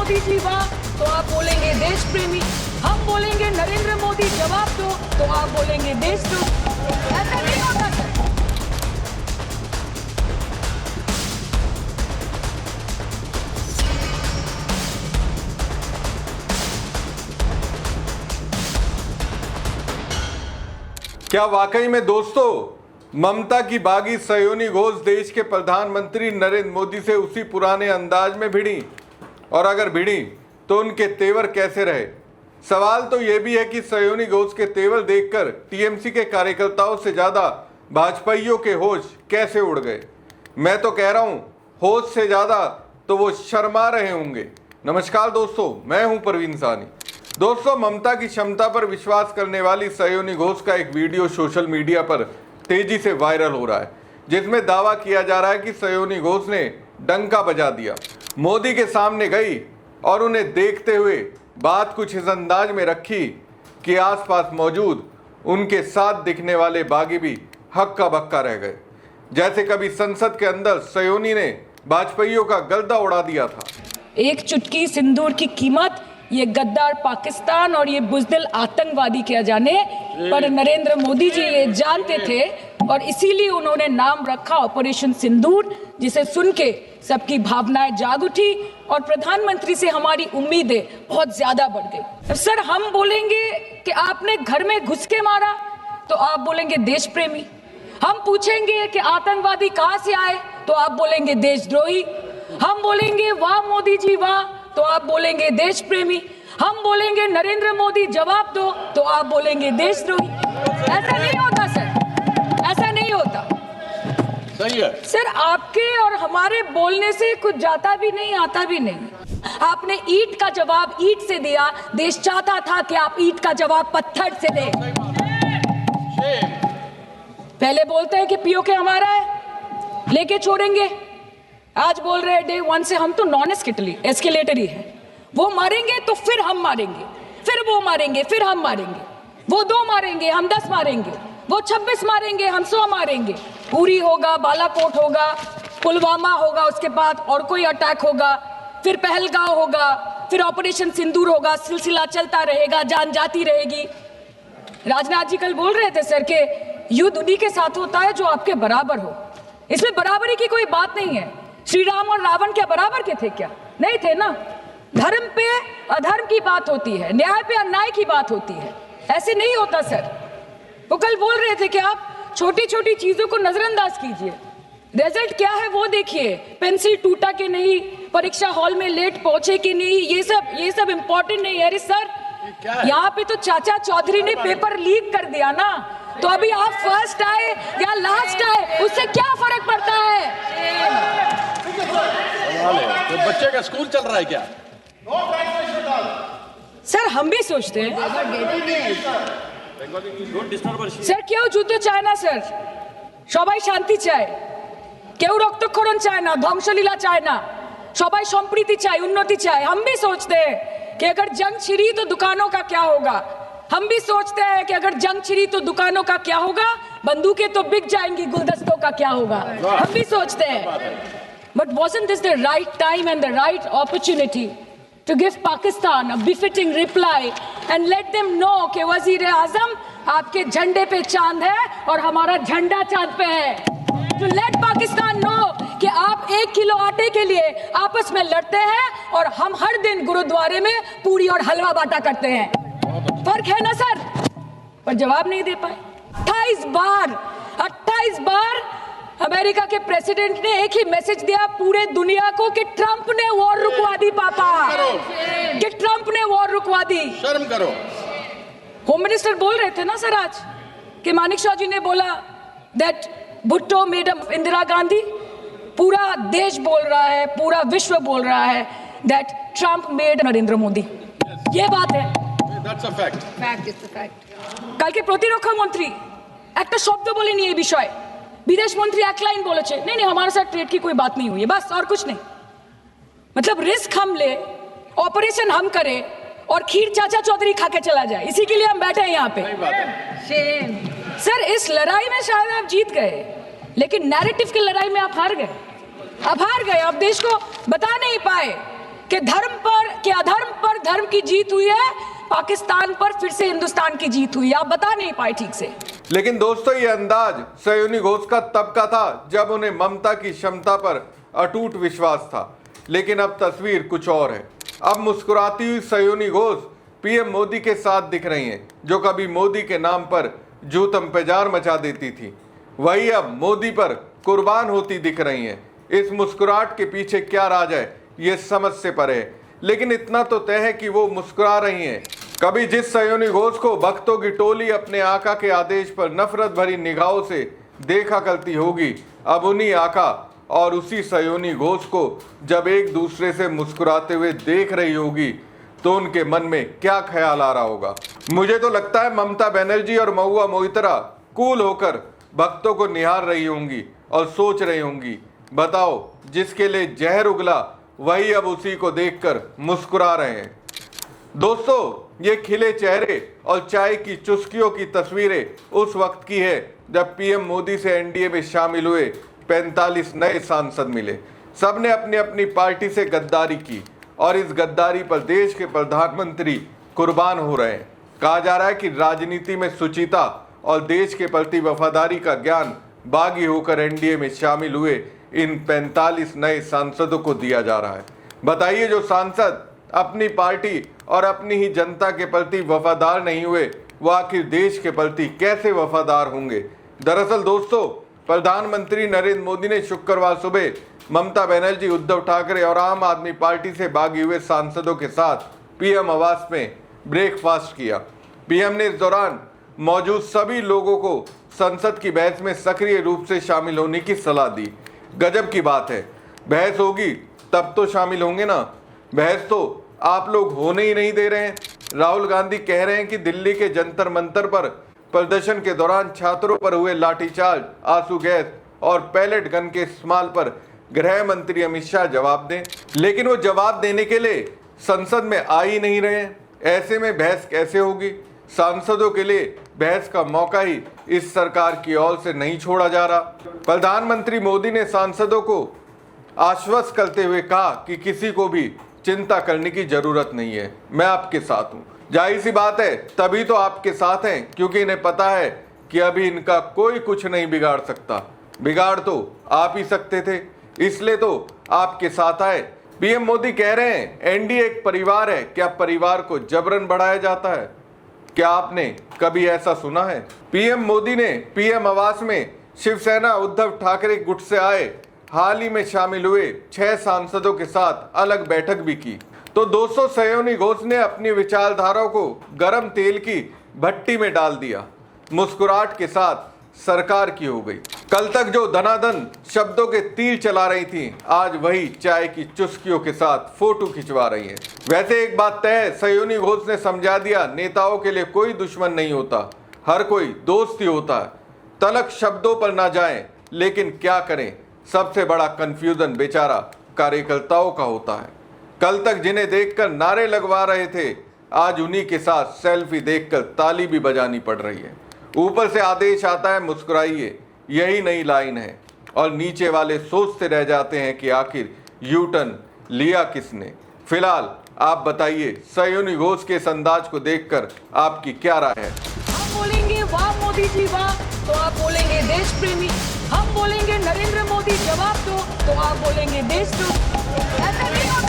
मोदी जी वाह तो आप बोलेंगे देश प्रेमी, हम बोलेंगे नरेंद्र मोदी जवाब दो तो आप बोलेंगे देशद्रोही। ऐसा नहीं होता सर। क्या वाकई में दोस्तों ममता की बागी सयोनी घोष देश के प्रधानमंत्री नरेंद्र मोदी से उसी पुराने अंदाज में भिड़ी, और अगर भिड़ी तो उनके तेवर कैसे रहे? सवाल तो यह भी है कि सयोनी घोष के तेवर देखकर टीएमसी के कार्यकर्ताओं से ज्यादा भाजपाइयों के होश कैसे उड़ गए। मैं तो कह रहा हूं होश से ज्यादा तो वो शर्मा रहे होंगे। नमस्कार दोस्तों, मैं हूं परवीन सानी। दोस्तों, ममता की क्षमता पर विश्वास करने वाली सयोनी घोष का एक वीडियो सोशल मीडिया पर तेजी से वायरल हो रहा है, जिसमें दावा किया जा रहा है कि सयोनी घोष ने डंका बजा दिया, मोदी के सामने गई और उन्हें देखते हुए बात कुछ इस अंदाज में रखी कि आसपास मौजूद उनके साथ दिखने वाले बागी भी हक्का बक्का रह गए, जैसे कभी संसद के अंदर सयोनी ने वाजपेयियों का गलदा उड़ा दिया था। एक चुटकी सिंदूर की कीमत ये गद्दार पाकिस्तान और ये बुज़दिल आतंकवादी क्या जाने, पर नरेंद्र मोदी जी ये जानते थे और इसीलिए उन्होंने नाम रखा ऑपरेशन सिंदूर, जिसे सुन के सबकी भावनाएं जाग उठी और प्रधानमंत्री से हमारी उम्मीदें बहुत ज्यादा बढ़ गई। सर, हम बोलेंगे कि आपने घर में घुस के मारा तो आप बोलेंगे देश प्रेमी, हम पूछेंगे कि आतंकवादी कहां से आए तो आप बोलेंगे देशद्रोही, हम बोलेंगे वाह मोदी जी वाह तो आप बोलेंगे देश प्रेमी, हम बोलेंगे नरेंद्र मोदी जवाब दो तो आप बोलेंगे देशद्रोही। ऐसा नहीं होता सर, ऐसा नहीं होता। सही है सर, आपके और हमारे बोलने से कुछ जाता भी नहीं आता भी नहीं। आपने ईंट का जवाब ईंट से दिया, देश चाहता था कि आप ईंट का जवाब पत्थर से दें। पहले बोलते हैं कि पीओके हमारा है, लेके छोड़ेंगे, आज बोल रहे हैं डे वन से हम तो नॉन एस्केलेटर ही है। वो मारेंगे तो फिर हम मारेंगे, फिर वो मारेंगे, फिर हम मारेंगे, वो 2 मारेंगे हम 10 मारेंगे, वो 26 मारेंगे हम 100 मारेंगे। उरी होगा, बालाकोट होगा, पुलवामा होगा, उसके बाद और कोई अटैक होगा, फिर पहलगांव होगा, फिर ऑपरेशन सिंदूर होगा, सिलसिला चलता रहेगा, जान जाती रहेगी। राजनाथ जी कल बोल रहे थे सर के युद्ध उन्हीं के साथ होता है जो आपके बराबर हो। इसमें बराबरी की कोई बात नहीं है। श्री राम और रावण क्या बराबर के थे क्या? नहीं थे ना। धर्म पे अधर्म की बात होती है, न्याय पे अन्याय की बात होती है, ऐसे नहीं होता सर। वो कल बोल रहे थे कि आप छोटी छोटी चीजों को नजरअंदाज कीजिए, रिजल्ट क्या है वो देखिए, पेंसिल टूटा कि नहीं, परीक्षा हॉल में लेट पहुंचे कि नहीं, ये सब इम्पोर्टेंट नहीं है। अरे सर, यहाँ पे तो चाचा चौधरी ने पेपर लीक कर दिया ना, तो अभी आप फर्स्ट आए या लास्ट आए उससे क्या फर्क पड़ता है? तो बच्चे का स्कूल चल रहा है क्या? सर, हम भी सोचते हैं স্যার, কেউ যুদ্ধ চায় না স্যার, সবাই শান্তি চায়, কেউ রক্তক্ষরণ চায় না, ধ্বংসলীলা চায় না, সবাই সম্প্रीति চায়, उन्नति चाहे। हम भी सोचते हैं कि अगर जंग छिड़ी तो दुकानों का क्या होगा, हम भी सोचते हैं कि अगर जंग छिड़ी तो दुकानों का क्या होगा, बंदूकें तो बिक जाएंगी, गुलदस्तों का क्या होगा, हम भी सोचते हैं। But wasn't this the right time and the right opportunity to give Pakistan a befitting reply and let them know कि वजीर आजम आपके झंडे पे चांद है और हमारा झंडा चांद पे है। To let Pakistan know कि आप 1 किलो आटे के लिए आपस में लड़ते हैं और हम हर दिन गुरुद्वारे में पूरी और हलवा बांटा करते हैं। फर्क है ना सर? पर जवाब नहीं दे पाए। 28 बार अमेरिका के प्रेसिडेंट ने एक ही मैसेज दिया पूरे दुनिया को कि ट्रंप ने वॉर रुकवा दी पापा, कि ट्रंप ने वॉर रुकवा दी। शर्म करो। होम मिनिस्टर बोल रहे थे ना सर आज कि मानिक शाह जी ने बोला दैट भुट्टो मेड इंदिरा गांधी। पूरा देश बोल रहा है, पूरा विश्व बोल रहा है that Trump made Narendra Modi. ये बात है, That's a fact. Fact is the fact. কালকে প্রতিরক্ষা মন্ত্রী একটা শব্দ বলেনি এই বিষয়ে, विदेश मंत्री एक लाइन बोले नहीं हमारे साथ ट्रेड की कोई बात नहीं हुई है, बस और कुछ नहीं। मतलब रिस्क हम ले, ऑपरेशन हम करें और खीर चाचा चौधरी खा के चला जाए, इसी के लिए हम बैठे हैं यहाँ पे। सर, इस लड़ाई में शायद आप जीत गए, लेकिन नैरेटिव की लड़ाई में आप हार गए। आप देश को बता नहीं पाए कि धर्म पर, कि अधर्म पर धर्म की जीत हुई है, पाकिस्तान पर फिर से हिंदुस्तान की जीत हुई। आप बता नहीं पाए ठीक से। लेकिन दोस्तों, ये अंदाज सयोनी घोष का तब का था जब उन्हें ममता की क्षमता पर अटूट विश्वास था, लेकिन अब तस्वीर कुछ और है। अब मुस्कुराती हुई सयोनी घोष पीएम मोदी के साथ दिख रही हैं, जो कभी मोदी के नाम पर जूतम पेजार मचा देती थी, वही अब मोदी पर कुर्बान होती दिख रही हैं। इस मुस्कुराहट के पीछे क्या राज है, ये समझ से परे है, लेकिन इतना तो तय है कि वो मुस्कुरा रही हैं। कभी जिस सयोनी घोष को भक्तों की टोली अपने आका के आदेश पर नफरत भरी निगाहों से देखा करती होगी, अब उन्हीं आका और उसी सयोनी घोष को जब एक दूसरे से मुस्कुराते हुए देख रही होगी, तो उनके मन में क्या ख्याल आ रहा होगा। मुझे तो लगता है ममता बनर्जी और महुआ मोइत्रा कूल होकर भक्तों को निहार रही होंगी और सोच रही होंगी, बताओ जिसके लिए जहर उगला वही अब उसी को देखकर मुस्कुरा रहे हैं। दोस्तों, ये खिले चेहरे और चाय की चुस्कियों की तस्वीरें उस वक्त की है जब पीएम मोदी से एनडीए में शामिल हुए 45 नए सांसद मिले। सब ने अपनी अपनी पार्टी से गद्दारी की और इस गद्दारी पर देश के प्रधानमंत्री कुर्बान हो रहे हैं। कहा जा रहा है कि राजनीति में सुचिता और देश के प्रति वफादारी का ज्ञान बागी होकर एनडीए में शामिल हुए इन 45 नए सांसदों को दिया जा रहा है। बताइए, जो सांसद अपनी पार्टी और अपनी ही जनता के प्रति वफादार नहीं हुए, वो आखिर देश के प्रति कैसे वफादार होंगे। दरअसल दोस्तों, प्रधानमंत्री नरेंद्र मोदी ने शुक्रवार सुबह ममता बनर्जी, उद्धव ठाकरे और आम आदमी पार्टी से बागी हुए सांसदों के साथ पीएम आवास में ब्रेकफास्ट किया। पीएम ने इस दौरान मौजूद सभी लोगों को संसद की बहस में सक्रिय रूप से शामिल होने की सलाह दी। गजब की बात है, बहस होगी तब तो शामिल होंगे ना, बहस तो आप लोग होने ही नहीं दे रहे हैं। राहुल गांधी कह रहे हैं कि दिल्ली के जंतर मंतर पर प्रदर्शन के दौरान छात्रों पर हुए लाठीचार्ज, आंसू गैस और पैलेट गन के इस्तेमाल पर गृह मंत्री अमित शाह जवाब दें, लेकिन वो जवाब देने के लिए संसद में आ ही नहीं रहे हैं। ऐसे में बहस कैसे होगी। सांसदों के लिए बहस का मौका ही इस सरकार की ओर से नहीं छोड़ा जा रहा। प्रधानमंत्री मोदी ने सांसदों को आश्वस्त करते हुए कहा कि किसी को भी चिंता करने की जरूरत नहीं है, मैं आपके साथ हूं। जाहिर सी बात है, तभी तो आपके साथ हैं क्योंकि इन्हें पता है कि अभी इनका कोई कुछ नहीं बिगाड़ सकता। बिगाड़ तो आप ही सकते थे, इसलिए तो आपके साथ आए। पीएम मोदी कह रहे हैं एनडीए एक परिवार है। क्या परिवार को जबरन बढ़ाया जाता है? क्या आपने कभी ऐसा सुना है? पीएम मोदी ने पीएम आवास में शिवसेना उद्धव ठाकरे गुट से आए हाल ही में शामिल हुए 6 सांसदों के साथ अलग बैठक भी की। तो दोस्तों, सयोनी घोष ने अपनी विचारधारा को गरम तेल की भट्टी में डाल दिया। मुस्कुराहट के साथ सरकार की हो गई। कल तक जो धनाधन शब्दों के तीर चला रही थी, आज वही चाय की चुस्कियों के साथ फोटो खिंचवा रही हैं। वैसे एक बात तय है, सयोनी घोष ने समझा दिया, नेताओं के लिए कोई दुश्मन नहीं होता, हर कोई दोस्त ही होता है। तलक शब्दों पर ना जाएं, लेकिन क्या करें, सबसे बड़ा कंफ्यूजन बेचारा कार्यकर्ताओं का होता है। कल तक जिन्हें देखकर नारे लगवा रहे थे, आज उन्हीं के साथ सेल्फी देखकर ताली भी बजानी पड़ रही है। ऊपर से आदेश आता है मुस्कुराइए, यही नई लाइन है, और नीचे वाले सोचते रह जाते हैं कि आखिर यू टर्न लिया किसने। फिलहाल आप बताइए, सयोनी घोष के इस अंदाज को देखकर आपकी क्या राय है? हम बोलेंगे वाह मोदी जी वाह, तो आप बोलेंगे देश प्रेमी। हम बोलेंगे नरेंद्र मोदी जवाब दो, तो आप बोलेंगे देशद्रोही। ऐसा नहीं होता।